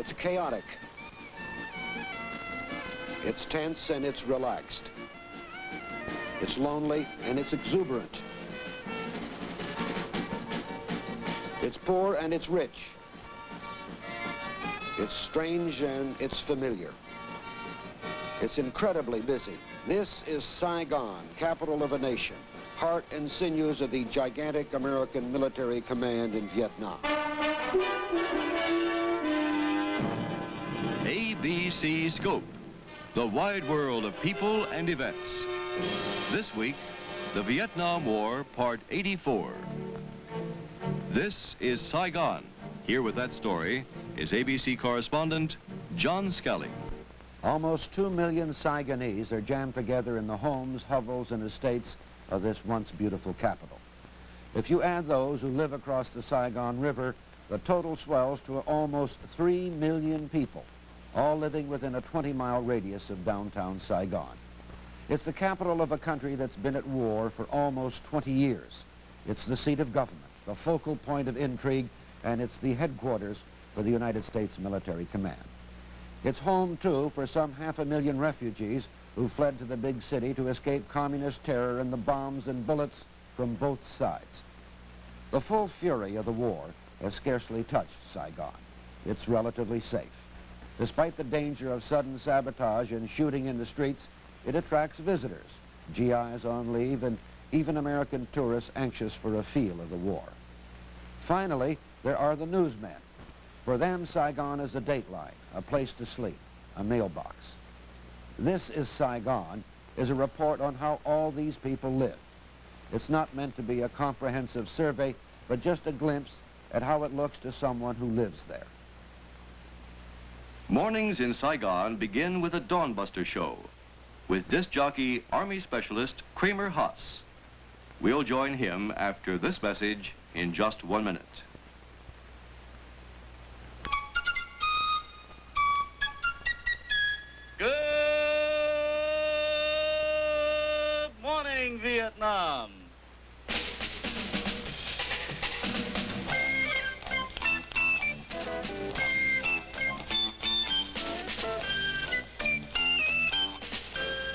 It's chaotic. It's tense and it's relaxed. It's lonely and it's exuberant. It's poor and it's rich. It's strange and it's familiar. It's incredibly busy. This is Saigon, capital of a nation, heart and sinews of the gigantic American military command in Vietnam. ABC Scope, the wide world of people and events. This week, the Vietnam War, Part 84. This is Saigon. Here with that story is ABC correspondent John Scully. Almost 2 million Saigonese are jammed together in the homes, hovels, and estates of this once beautiful capital. If you add those who live across the Saigon River, the total swells to almost 3 million people, all living within a 20-mile radius of downtown Saigon. It's the capital of a country that's been at war for almost 20 years. It's the seat of government, the focal point of intrigue, and it's the headquarters for the United States Military Command. It's home, too, for some 500,000 refugees who fled to the big city to escape communist terror and the bombs and bullets from both sides. The full fury of the war has scarcely touched Saigon. It's relatively safe. Despite the danger of sudden sabotage and shooting in the streets, it attracts visitors, GIs on leave, and even American tourists anxious for a feel of the war. Finally, there are the newsmen. For them, Saigon is a dateline, a place to sleep, a mailbox. This is Saigon is a report on how all these people live. It's not meant to be a comprehensive survey, but just a glimpse at how it looks to someone who lives there. Mornings in Saigon begin with a Dawnbuster show with disc jockey, Army Specialist Kramer Haas. We'll join him after this message in just 1 minute. Good morning, Vietnam.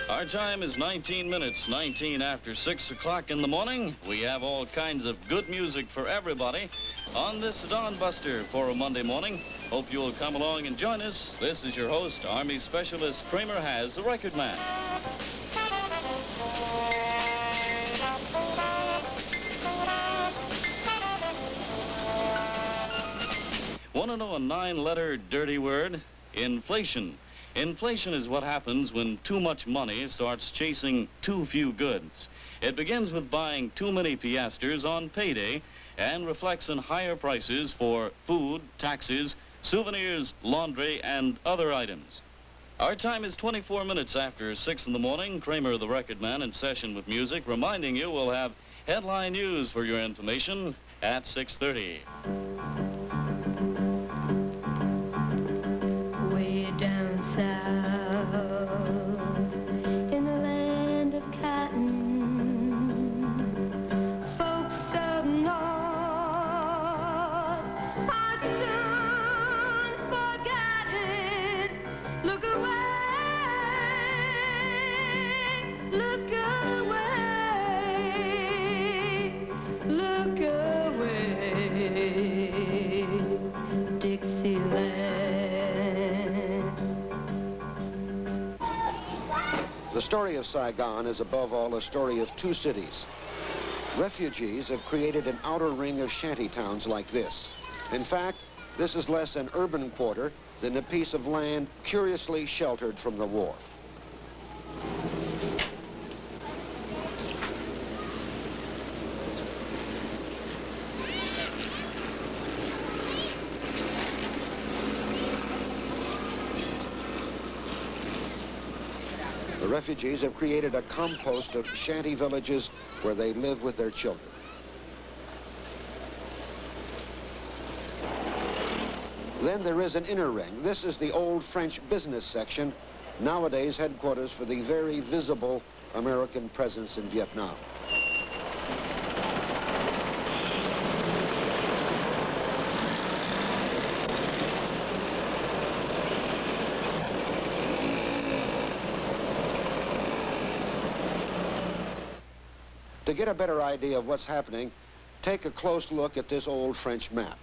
Our time is 19 minutes, 19 after 6 o'clock in the morning. We have all kinds of good music for everybody on this Dawnbuster for a Monday morning. Hope you'll come along and join us. This is your host, Army Specialist Kramer Haas, the record man. Want to know a 9-letter dirty word? Inflation. Inflation is what happens when too much money starts chasing too few goods. It begins with buying too many piastres on payday and reflects in higher prices for food, taxes, souvenirs, laundry, and other items. Our time is 24 minutes after 6 in the morning. Kramer, the record man, in session with music, reminding you we'll have headline news for your information at 6:30. Way down south in the land of cotton, folks up north are soon forgotten. Look away, look away, look away, Dixieland. The story of Saigon is above all a story of two cities. Refugees have created an outer ring of shanty towns like this. In fact, this is less an urban quarter than a piece of land curiously sheltered from the war. The refugees have created a compost of shanty villages where they live with their children. Then there is an inner ring. This is the old French business section, nowadays headquarters for the very visible American presence in Vietnam. To get a better idea of what's happening, take a close look at this old French map.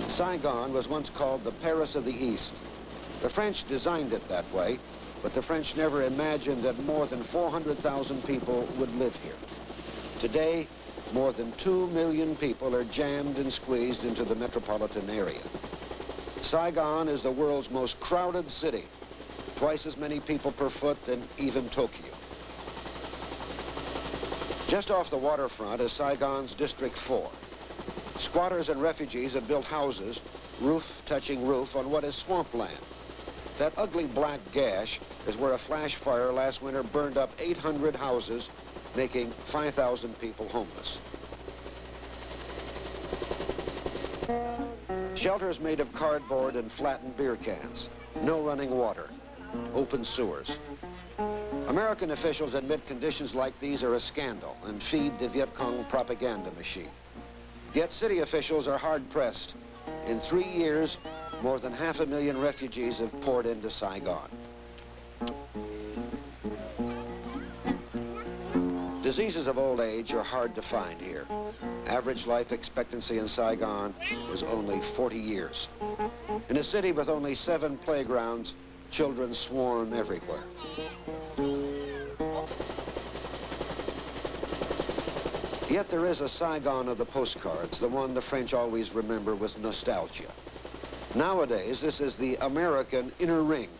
Saigon was once called the Paris of the East. The French designed it that way, but the French never imagined that more than 400,000 people would live here. Today, more than 2 million people are jammed and squeezed into the metropolitan area. Saigon is the world's most crowded city, twice as many people per foot than even Tokyo. Just off the waterfront is Saigon's District 4. Squatters and refugees have built houses, roof touching roof, on what is swampland. That ugly black gash is where a flash fire last winter burned up 800 houses, making 5,000 people homeless. Shelters made of cardboard and flattened beer cans, no running water, open sewers. American officials admit conditions like these are a scandal and feed the Viet Cong propaganda machine. Yet city officials are hard-pressed. In 3 years, more than 500,000 refugees have poured into Saigon. Diseases of old age are hard to find here. Average life expectancy in Saigon is only 40 years. In a city with only 7 playgrounds, children swarm everywhere. Yet there is a Saigon of the postcards, the one the French always remember with nostalgia. Nowadays, this is the American inner ring,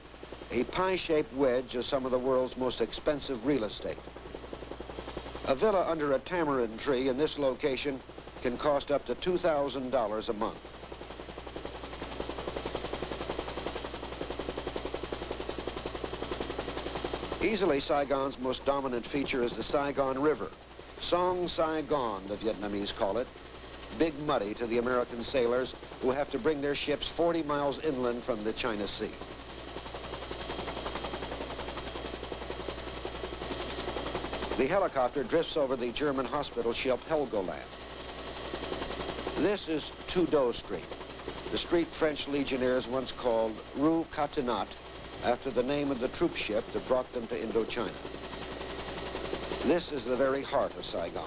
a pie-shaped wedge of some of the world's most expensive real estate. A villa under a tamarind tree in this location can cost up to $2,000 a month. Easily Saigon's most dominant feature is the Saigon River. Song Saigon, the Vietnamese call it. Big muddy to the American sailors who have to bring their ships 40 miles inland from the China Sea. The helicopter drifts over the German hospital ship Helgoland. This is Trudeau Street, the street French legionnaires once called Rue Catinat, after the name of the troop ship that brought them to Indochina. This is the very heart of Saigon.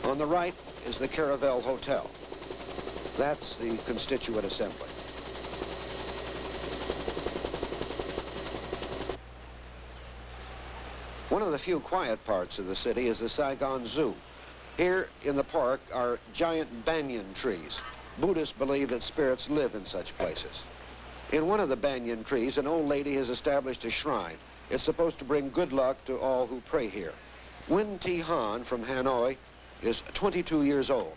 On the right is the Caravel Hotel. That's the Constituent Assembly. One of the few quiet parts of the city is the Saigon Zoo. Here in the park are giant banyan trees. Buddhists believe that spirits live in such places. In one of the banyan trees, an old lady has established a shrine. It's supposed to bring good luck to all who pray here. Win Thi Han from Hanoi is 22 years old.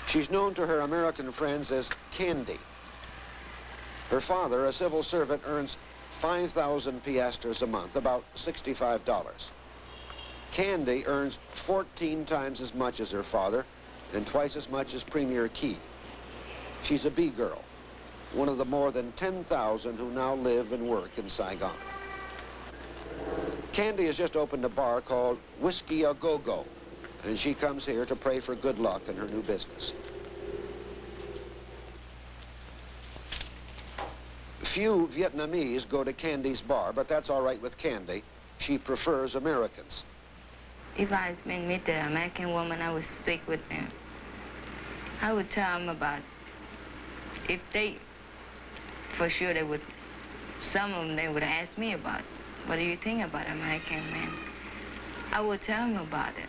She's known to her American friends as Candy. Her father, a civil servant, earns 5,000 piastres a month, about $65. Candy earns 14 times as much as her father and twice as much as Premier Key. She's a B-girl, one of the more than 10,000 who now live and work in Saigon. Candy has just opened a bar called Whiskey A Go-Go, and she comes here to pray for good luck in her new business. Few Vietnamese go to Candy's bar, but that's all right with Candy. She prefers Americans. If I meet the American woman, I would speak with them. I would tell them about, if they, for sure they would, some of them they would ask me about, what do you think about American men? I would tell them about it.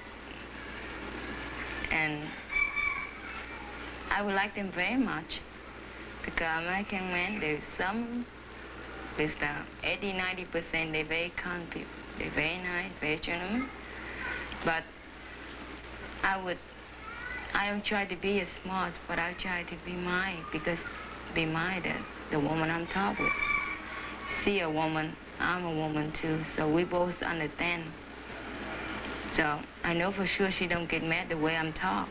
And I would like them very much, because American men, there's some, there's the 80-90%, they're very kind people. They're very nice, very gentlemen. But I don't try to be as smart, but I try to be mine, because be mine as the woman I'm talking with. See a woman, I'm a woman too, so we both understand. So I know for sure she don't get mad the way I'm talk.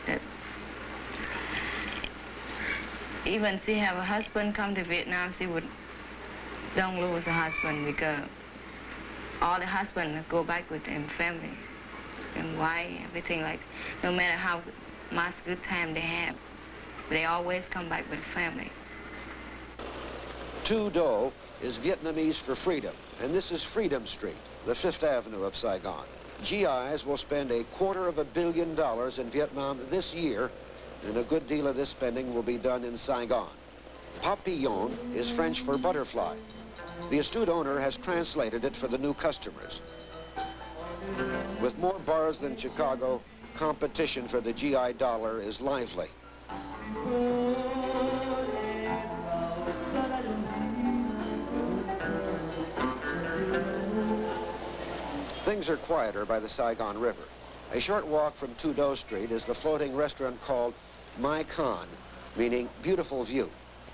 That even she have a husband come to Vietnam, she would don't lose a husband, because all the husbands go back with their family. and white, everything like no matter how much good time they have, they always come back with family. Tu Do is Vietnamese for freedom, and this is Freedom Street, the 5th Avenue of Saigon. GIs will spend $250 million in Vietnam this year, and a good deal of this spending will be done in Saigon. Papillon is French for butterfly. The astute owner has translated it for the new customers. With more bars than Chicago, competition for the GI dollar is lively. Things are quieter by the Saigon River. A short walk from Tu Do Street is the floating restaurant called My Con, meaning beautiful view.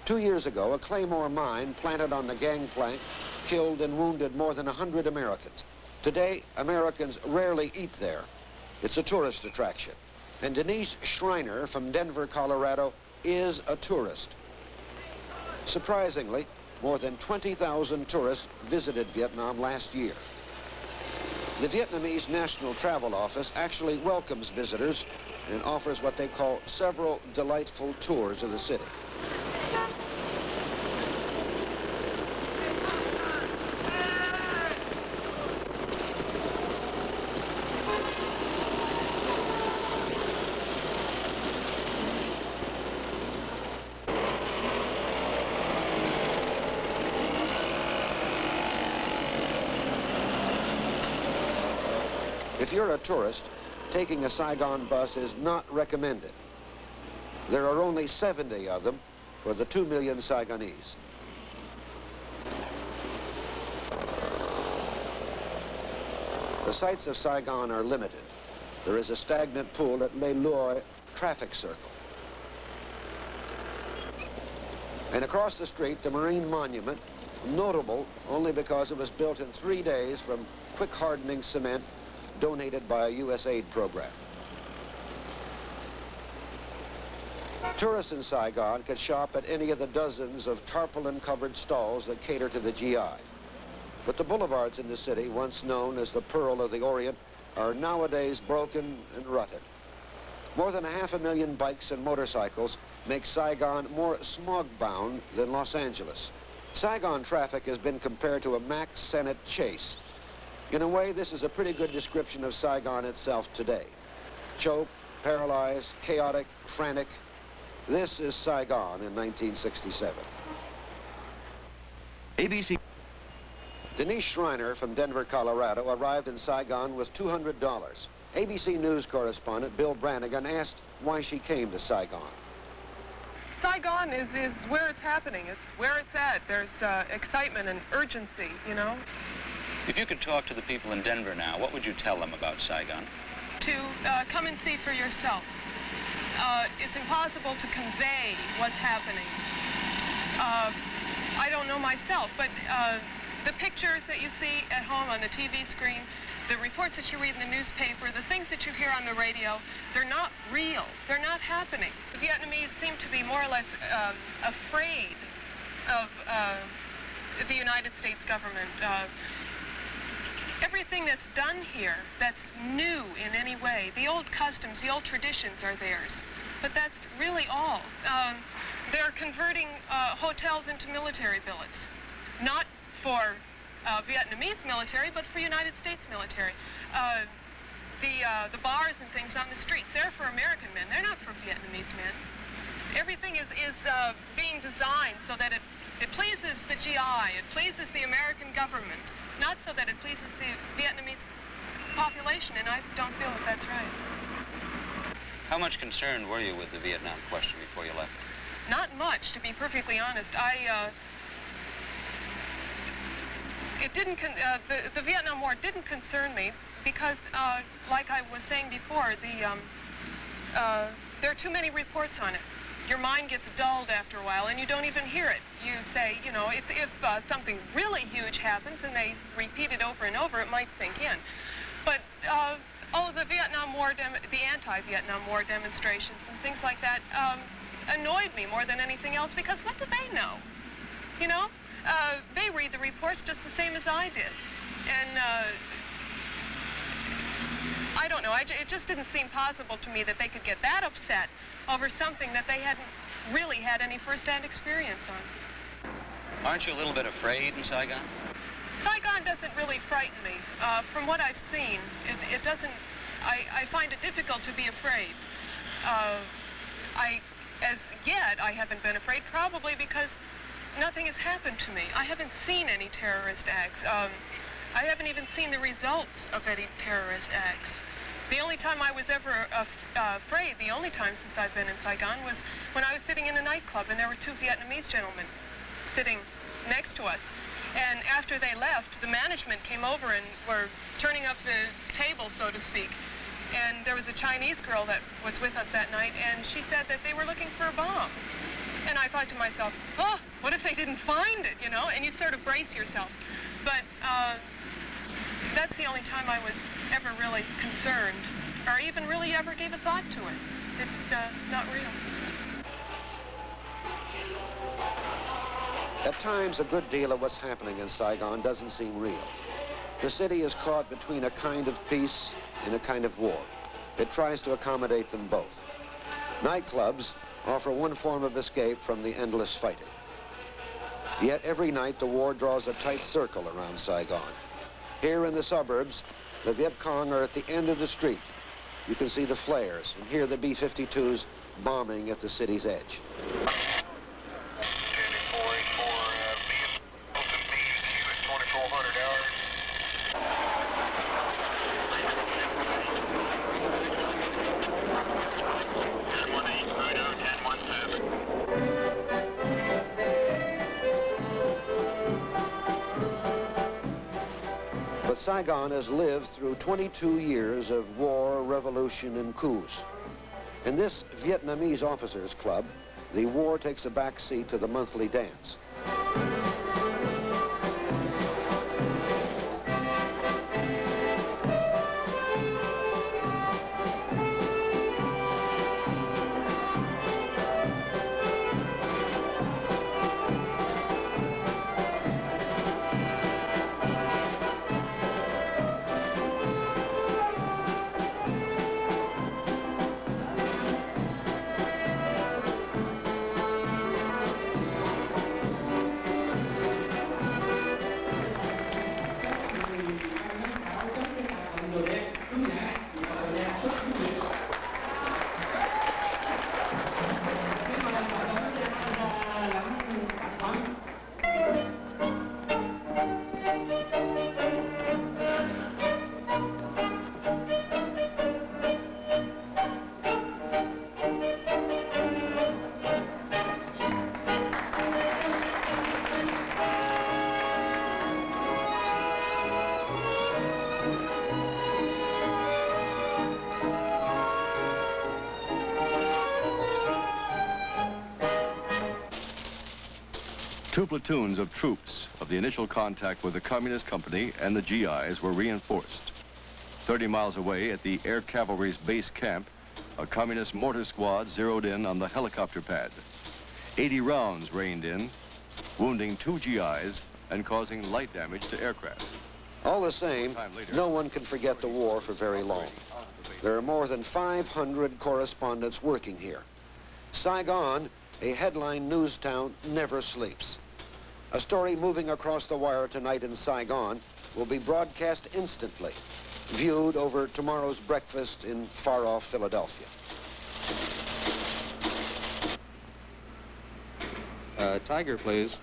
2 years ago, a Claymore mine planted on the gangplank killed and wounded more than 100 Americans. Today, Americans rarely eat there. It's a tourist attraction. And Denise Schreiner from Denver, Colorado, is a tourist. Surprisingly, more than 20,000 tourists visited Vietnam last year. The Vietnamese National Travel Office actually welcomes visitors and offers what they call several delightful tours of the city. If you're a tourist, taking a Saigon bus is not recommended. There are only 70 of them for the 2 million Saigonese. The sights of Saigon are limited. There is a stagnant pool at Le Loi traffic circle. And across the street, the Marine Monument, notable only because it was built in 3 days from quick hardening cement donated by a U.S. aid program. Tourists in Saigon could shop at any of the dozens of tarpaulin-covered stalls that cater to the GI. But the boulevards in the city, once known as the Pearl of the Orient, are nowadays broken and rutted. More than 500,000 bikes and motorcycles make Saigon more smog-bound than Los Angeles. Saigon traffic has been compared to a Mack Sennett chase. In a way, this is a pretty good description of Saigon itself today. Choked, paralyzed, chaotic, frantic. This is Saigon in 1967. ABC. Denise Schreiner from Denver, Colorado, arrived in Saigon with $200. ABC News correspondent Bill Brannigan asked why she came to Saigon. Saigon is where it's happening. It's where it's at. There's excitement and urgency, you know. If you could talk to the people in Denver now, what would you tell them about Saigon? To come and see for yourself. It's impossible to convey what's happening. I don't know myself, but the pictures that you see at home on the TV screen, the reports that you read in the newspaper, the things that you hear on the radio, they're not real. They're not happening. The Vietnamese seem to be more or less afraid of the United States government. Everything that's done here that's new in any way, the old customs, the old traditions are theirs. But that's really all. They're converting hotels into military billets, not for Vietnamese military, but for United States military. The bars and things on the streets, they're for American men. They're not for Vietnamese men. Everything is being designed so that it pleases the GI, it pleases the American government, not so that it pleases the Vietnamese population, and I don't feel that that's right. How much concerned were you with the Vietnam question before you left? Not much, to be perfectly honest. The Vietnam War didn't concern me because, like I was saying before, there are too many reports on it. Your mind gets dulled after a while, and you don't even hear it. You say, you know, if something really huge happens and they repeat it over and over, it might sink in. But, the Vietnam War, the anti-Vietnam War demonstrations and things like that annoyed me more than anything else, because what do they know? You know? They read the reports just the same as I did. And I don't know. It just didn't seem possible to me that they could get that upset over something that they hadn't really had any first-hand experience on. Aren't you a little bit afraid in Saigon? Saigon doesn't really frighten me. From what I've seen, it doesn't... I find it difficult to be afraid. As yet, I haven't been afraid, probably because nothing has happened to me. I haven't seen any terrorist acts. I haven't even seen the results of any terrorist acts. The only time I was ever afraid, the only time since I've been in Saigon, was when I was sitting in a nightclub and there were two Vietnamese gentlemen sitting next to us. And after they left, the management came over and were turning up the table, so to speak. And there was a Chinese girl that was with us that night, and she said that they were looking for a bomb. And I thought to myself, oh, what if they didn't find it, you know? And you sort of brace yourself. But that's the only time I was ever really concerned, or even really ever gave a thought to it. It's not real. At times, a good deal of what's happening in Saigon doesn't seem real. The city is caught between a kind of peace and a kind of war. It tries to accommodate them both. Nightclubs offer one form of escape from the endless fighting. Yet every night the war draws a tight circle around Saigon. Here in the suburbs, the Viet Cong are at the end of the street. You can see the flares and hear the B-52s bombing at the city's edge. But Saigon has lived through 22 years of war, revolution, and coups. In this Vietnamese officers' club, the war takes a back seat to the monthly dance. Two platoons of troops of the initial contact with the Communist Company and the GIs were reinforced. 30 miles away at the Air Cavalry's base camp, a Communist mortar squad zeroed in on the helicopter pad. 80 rounds rained in, wounding 2 GIs and causing light damage to aircraft. All the same, no one can forget the war for very long. There are more than 500 correspondents working here. Saigon, a headline news town, never sleeps. A story moving across the wire tonight in Saigon will be broadcast instantly, viewed over tomorrow's breakfast in far-off Philadelphia. Tiger, please.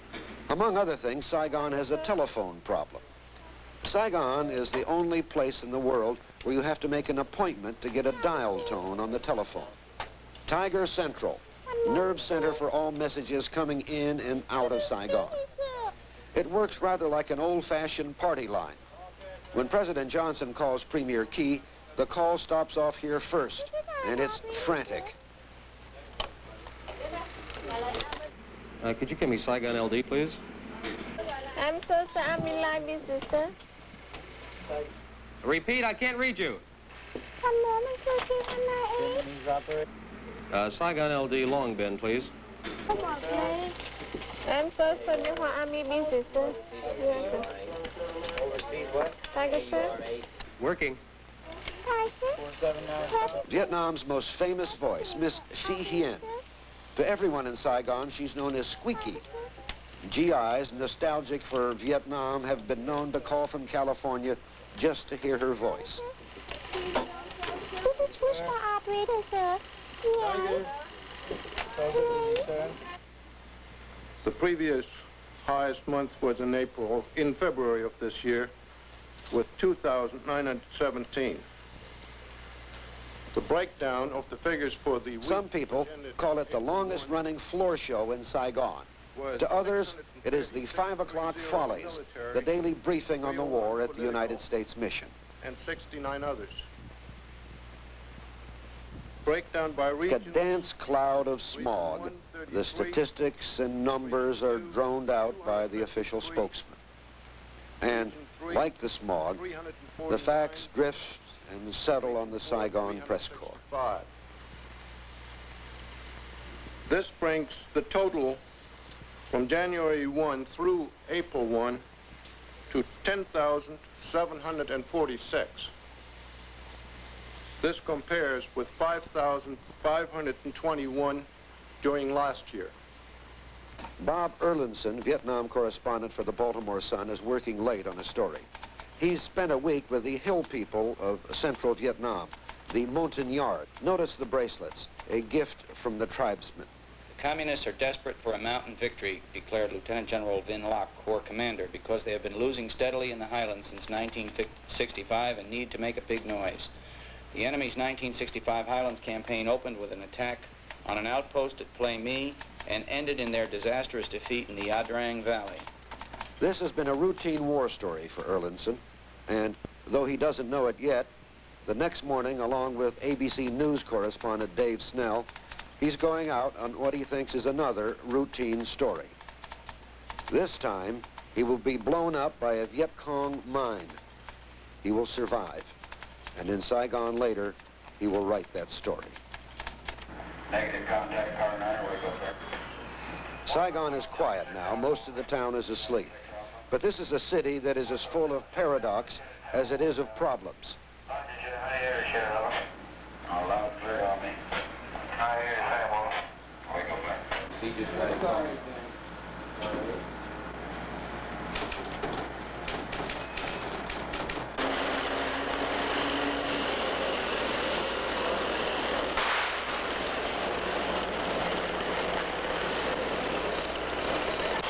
Among other things, Saigon has a telephone problem. Saigon is the only place in the world where you have to make an appointment to get a dial tone on the telephone. Tiger Central, nerve center for all messages coming in and out of Saigon. It works rather like an old-fashioned party line. When President Johnson calls Premier Key, the call stops off here first, and it's frantic. Could you give me Saigon LD, please? I'm so sorry, I'm in line business, sir. Repeat, I can't read you. Saigon LD Long Bend, please. I'm so sorry, I'm in business, sir. Yes, sir. Tiger, sir. Working. Vietnam's most famous voice, Miss Phi Hien. To everyone in Saigon, she's known as Squeaky. GIs, nostalgic for Vietnam, have been known to call from California just to hear her voice. This is push for operator, sir. Yes. The previous highest month was in February of this year, with 2,917. The breakdown of the figures for the week... Some people call it the longest running floor show in Saigon. To others, it is the 5 o'clock follies, the daily briefing on the war at the United States Mission. And 69 others. Breakdown by region... A dense cloud of smog. The statistics and numbers are droned out by the official spokesman. And, like the smog, the facts drift and settle on the Saigon press corps. This brings the total from January 1 through April 1 to 10,746. This compares with 5,521 during last year. Bob Erlandson, Vietnam correspondent for the Baltimore Sun, is working late on a story. He's spent a week with the hill people of central Vietnam, the Montagnard. Notice the bracelets, a gift from the tribesmen. The Communists are desperate for a mountain victory, declared Lieutenant General Vin Loc, Corps Commander, because they have been losing steadily in the highlands since 1965 and need to make a big noise. The enemy's 1965 Highlands campaign opened with an attack on an outpost at Play Me and ended in their disastrous defeat in the Adrang Valley. This has been a routine war story for Erlandson, and though he doesn't know it yet, the next morning, along with ABC News correspondent Dave Snell, he's going out on what he thinks is another routine story. This time, he will be blown up by a Viet Cong mine. He will survive, and in Saigon later, he will write that story. Negative contact, car 9, wake up there. Saigon is quiet now. Most of the town is asleep. But this is a city that is as full of paradox as it is of problems. High air, Sheriff. All loud and clear on me. High air, Samuel. Wake up there. See, just let it go.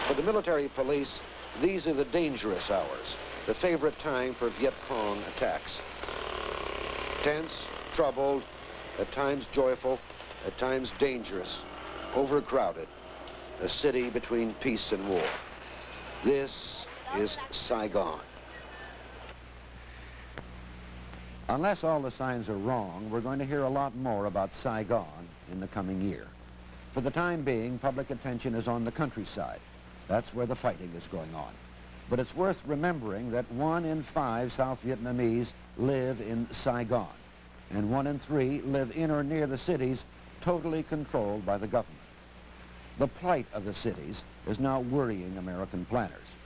For the military police, these are the dangerous hours, the favorite time for Viet Cong attacks. Tense, troubled, at times joyful, at times dangerous, overcrowded, a city between peace and war. This is Saigon. Unless all the signs are wrong, we're going to hear a lot more about Saigon in the coming year. For the time being, public attention is on the countryside. That's where the fighting is going on. But it's worth remembering that 1 in 5 South Vietnamese live in Saigon, and 1 in 3 live in or near the cities totally controlled by the government. The plight of the cities is now worrying American planners.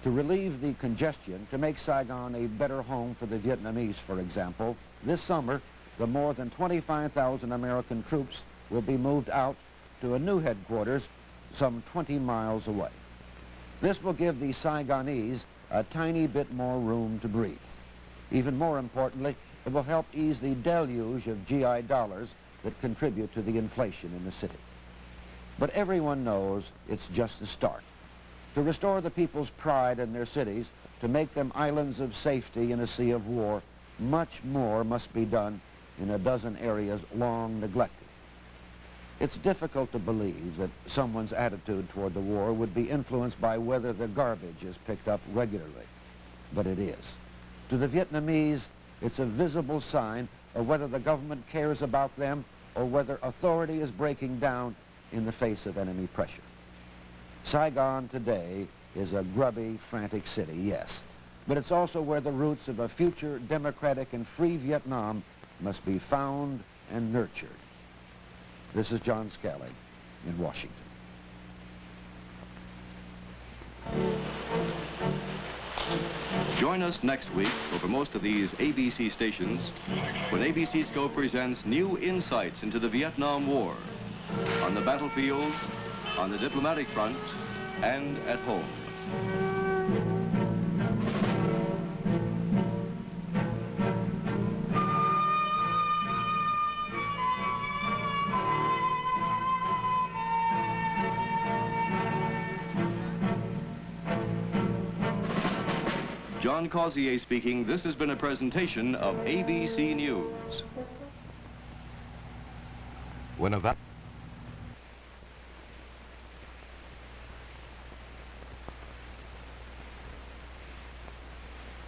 To relieve the congestion, to make Saigon a better home for the Vietnamese, for example, this summer, the more than 25,000 American troops will be moved out to a new headquarters some 20 miles away. This will give the Saigonese a tiny bit more room to breathe. Even more importantly, it will help ease the deluge of GI dollars that contribute to the inflation in the city. But everyone knows it's just a start. To restore the people's pride in their cities, to make them islands of safety in a sea of war, much more must be done in a dozen areas long neglected. It's difficult to believe that someone's attitude toward the war would be influenced by whether the garbage is picked up regularly, but it is. To the Vietnamese, it's a visible sign of whether the government cares about them or whether authority is breaking down in the face of enemy pressure. Saigon today is a grubby, frantic city, yes, but it's also where the roots of a future democratic and free Vietnam must be found and nurtured. This is John Scally in Washington. Join us next week over most of these ABC stations when ABC Scope presents new insights into the Vietnam War on the battlefields, on the diplomatic front, and at home. John Causier speaking. This has been a presentation of ABC News. When a